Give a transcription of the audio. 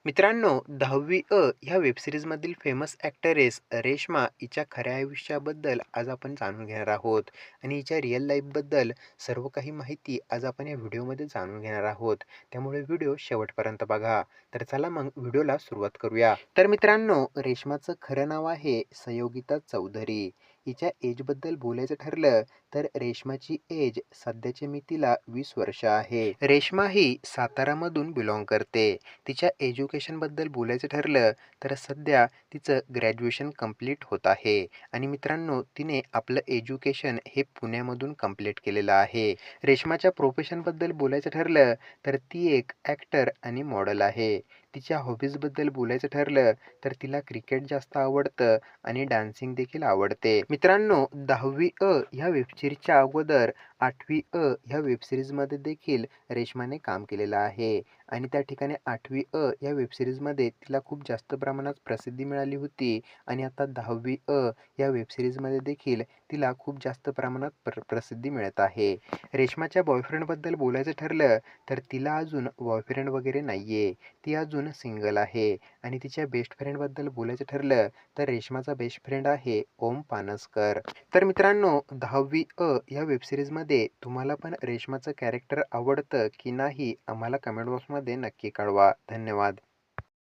मित्रांनो, 10वी अ ह्या वेब सीरीजमधील फेमस ॲक्ट्रेस रेश्मा हिच्या खऱ्या आयुष्याबद्दल आज आपण जाणून घेणार आहोत आणि हिच्या रिअल लाईफबद्दल सर्व काही माहिती आज आपण या व्हिडिओमध्ये जाणून घेणार आहोत. त्यामुळे व्हिडिओ शेवटपर्यंत बघा. तर चला मग व्हिडिओला सुरुवात करूया. तर मित्रांनो, रेश्माचं खरं नाव आहे संयोगिता चौधरी. हिच्या एजबद्दल बोलायचं ठरलं तर रेश्माची एज सध्याच्या मितीला 20 वर्ष आहे. रेश्मा ही सातारामधून बिलॉंग करते. तिच्या एज्युकेशनबद्दल बोलायचं ठरलं तर सध्या तिचं ग्रॅज्युएशन कंप्लीट होत आहे आणि मित्रांनो तिने आपलं एज्युकेशन हे पुण्यामधून कंप्लीट केलेलं आहे. रेश्माच्या प्रोफेशनबद्दल बोलायचं ठरलं तर ती एक ॲक्टर आणि मॉडेल आहे. तिच्या हॉबीजबद्दल बोलायचं ठरलं तर तिला क्रिकेट जास्त आवडतं आणि डान्सिंग देखील आवडते. मित्रांनो, 10वी अ ह्या वेबसिरीजच्या अगोदर 8वी अ ह्या वेबसिरीजमध्ये देखील रेश्माने काम केलेलं आहे आणि त्या ठिकाणी 8वी अ या वेब सीरीजमध्ये तिला खूप जास्त प्रमाणात प्रसिद्धी मिळाली होती आणि आता 10वी अ या वेब सीरीजमध्ये देखील तिला खूप जास्त प्रमाणात प्रसिद्धी मिळत आहे. रेश्माच्या बॉयफ्रेंडबद्दल बोलायचं ठरलं तर तिला अजून बॉयफ्रेंड वगैरे नाहीये. ती अजून सिंगल आहे आणि तिच्या बेस्ट फ्रेंडबद्दल बोलायचं ठरलं तर रेश्माचा बेस्ट फ्रेंड आहे ओम पानसकर. तर मित्रांनो, 10वी अ या वेब सीरीजमध्ये तुम्हाला पण रेश्माचं कॅरेक्टर आवडतं की नाही आम्हाला कमेंट बॉक्समध्ये नक्की कळवा. धन्यवाद.